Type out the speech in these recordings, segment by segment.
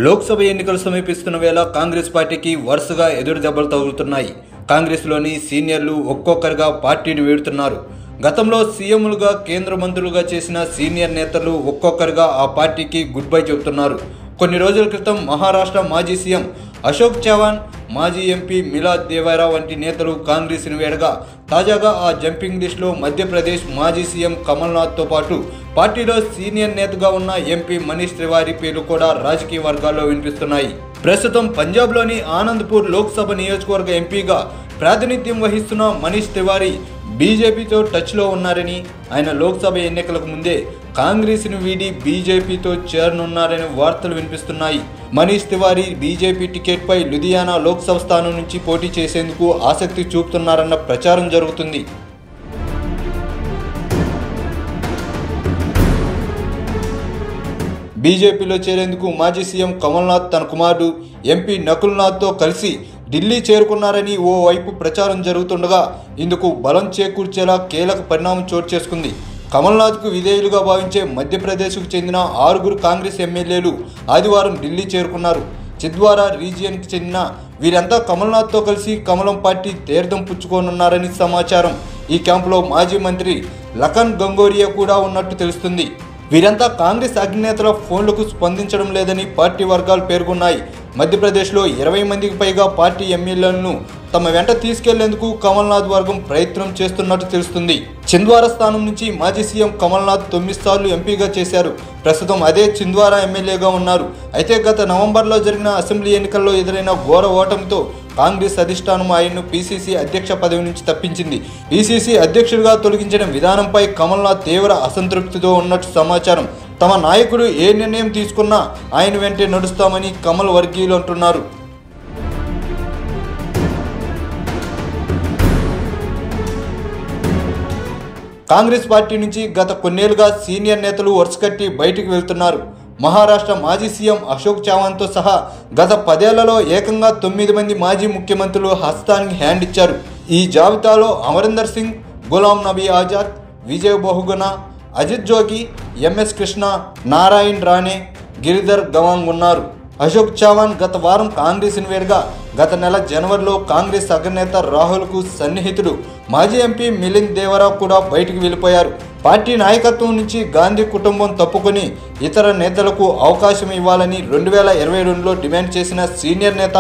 లోక్సభ ఎన్నికలు సమీపిస్తున్న వేళ కాంగ్రెస్ పార్టీకి వరుసగా ఎదురు దెబ్బలు తగులుతున్నాయి. కాంగ్రెస్లోని సీనియర్లు ఒక్కొక్కరుగా పార్టీని వీడుతున్నారు. గతంలో సీఎంలుగా కేంద్ర మంత్రులుగా చేసిన సీనియర్ నేతలు ఒక్కొక్కరుగా ఆ పార్టీకి గుడ్ బై చెబుతున్నారు. కొన్ని రోజుల క్రితం మహారాష్ట్ర మాజీ సీఎం అశోక్ చవాన్, మాజీ ఎంపీ మిలాద్ దేవరా వంటి నేతలు కాంగ్రెస్ను వీడగా, తాజాగా ఆ జంపింగ్ లిస్టులో మధ్యప్రదేశ్ మాజీ సీఎం కమల్నాథ్తో పాటు పార్టీలో సీనియర్ నేతగా ఉన్న ఎంపీ మనీష్ తివారీ పేర్లు కూడా రాజకీయ వర్గాల్లో వినిపిస్తున్నాయి. ప్రస్తుతం పంజాబ్లోని ఆనంద్పూర్ లోక్సభ నియోజకవర్గ ఎంపీగా ప్రాతినిధ్యం వహిస్తున్న మనీష్ తివారీ బీజేపీతో టచ్లో ఉన్నారని, ఆయన లోక్సభ ఎన్నికలకు ముందే కాంగ్రెస్ను వీడి బీజేపీతో చేరనున్నారని వార్తలు వినిపిస్తున్నాయి. మనీష్ తివారీ బీజేపీ టికెట్పై లుధియానా లోక్సభ స్థానం నుంచి పోటీ చేసేందుకు ఆసక్తి చూపుతున్నారన్న ప్రచారం జరుగుతుంది. బీజేపీలో చేరేందుకు మాజీ సీఎం కమల్నాథ్ తన కుమారుడు ఎంపీ నకుల్నాథ్తో కలిసి ఢిల్లీ చేరుకున్నారని ఓవైపు ప్రచారం జరుగుతుండగా, ఇందుకు బలం చేకూర్చేలా కీలక పరిణామం చోటు చేసుకుంది. కమల్నాథ్కు విధేయులుగా భావించే మధ్యప్రదేశ్కు చెందిన 6 కాంగ్రెస్ ఎమ్మెల్యేలు ఆదివారం ఢిల్లీ చేరుకున్నారు. చింద్వారా రీజియన్కి చెందిన వీరంతా కమల్నాథ్తో కలిసి కమలం పార్టీ తీర్థం పుచ్చుకోనున్నారని సమాచారం. ఈ క్యాంపులో మాజీ మంత్రి లఖన్ గంగోరియా కూడా ఉన్నట్టు తెలుస్తుంది. వీరంతా కాంగ్రెస్ అగ్రనేతల ఫోన్లకు స్పందించడం లేదని పార్టీ వర్గాలు పేర్కొన్నాయి. మధ్యప్రదేశ్లో 20 మందికి పైగా పార్టీ ఎమ్మెల్యేలను తమ వెంట తీసుకెళ్లేందుకు కమల్నాథ్ వర్గం ప్రయత్నం చేస్తున్నట్టు తెలుస్తుంది. చింద్వారా స్థానం నుంచి మాజీ సీఎం కమల్నాథ్ 9 సార్లు ఎంపీగా చేశారు. ప్రస్తుతం అదే చింద్వారా ఎమ్మెల్యేగా ఉన్నారు. అయితే గత నవంబర్లో జరిగిన అసెంబ్లీ ఎన్నికల్లో ఎదురైన ఘోర ఓటమితో కాంగ్రెస్ అధిష్టానం ఆయన్ను పీసీసీ అధ్యక్ష పదవి నుంచి తప్పించింది. పీసీసీ అధ్యక్షుడిగా తొలగించిన విధానంపై కమల్నాథ్ తీవ్ర అసంతృప్తితో ఉన్నట్టు సమాచారం. తమ నాయకుడు ఏ నిర్ణయం తీసుకున్నా ఆయన వెంటే నడుస్తామని కమల్ వర్గీయులు అంటున్నారు. కాంగ్రెస్ పార్టీ నుంచి గత కొన్నేళ్లుగా సీనియర్ నేతలు వరుసకట్టి బయటికి వెళ్తున్నారు. మహారాష్ట్ర మాజీ సీఎం అశోక్ చవాన్తో సహా గత 10 ఏళ్లలో ఏకంగా 9 మంది మాజీ ముఖ్యమంత్రులు హస్తానికి హ్యాండ్ ఇచ్చారు. ఈ జాబితాలో అమరీందర్ సింగ్, గులాం నబీ ఆజాద్, విజయ్ బహుగుణ, అజిత్ జోగి, ఎంఎస్ కృష్ణ, నారాయణ్ రాణే, గిరిధర్ గవాంగ్ ఉన్నారు. అశోక్ చవాన్ గత వారం కాంగ్రెస్ను వీడగా, గత నెల జనవరిలో కాంగ్రెస్ అగ్రనేత రాహుల్కు సన్నిహితుడు మాజీ ఎంపీ మిలింద్ దేవరా కూడా బయటికి వెళ్ళిపోయారు. పార్టీ నాయకత్వం నుంచి గాంధీ కుటుంబం తప్పుకొని ఇతర నేతలకు అవకాశం ఇవ్వాలని 2022లో డిమాండ్ చేసిన సీనియర్ నేత,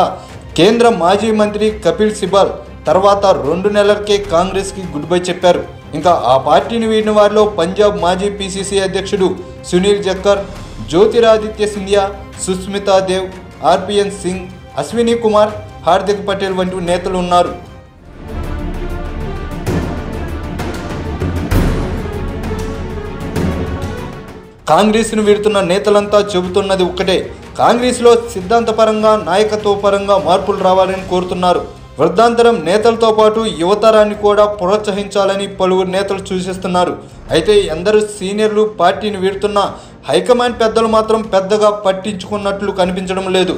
కేంద్ర మాజీ మంత్రి కపిల్ సిబల్ తర్వాత 2 నెలలకే కాంగ్రెస్కి గుడ్ బై చెప్పారు. ఇంకా ఆ పార్టీని వీడిన వారిలో పంజాబ్ మాజీ పీసీసీ అధ్యక్షుడు సునీల్ జక్కర్, జ్యోతిరాదిత్య సింధియా, సుస్మితా దేవ్, ఆర్పీఎన్ సింగ్, అశ్విని కుమార్, హార్దిక్ పటేల్ వంటి నేతలు ఉన్నారు. కాంగ్రెస్ను వీడుతున్న నేతలంతా చెబుతున్నది ఒక్కటే, కాంగ్రెస్లో సిద్ధాంతపరంగా, నాయకత్వపరంగా మార్పులు రావాలని కోరుతున్నారు. వృద్ధాంతరం నేతలతో పాటు యువతరాన్ని కూడా ప్రోత్సహించాలని పలువురు నేతలు సూచిస్తున్నారు. అయితే ఎందరు సీనియర్లు పార్టీని వీడుతున్నా హైకమాండ్ పెద్దలు మాత్రం పెద్దగా పట్టించుకున్నట్లు కనిపించడం లేదు.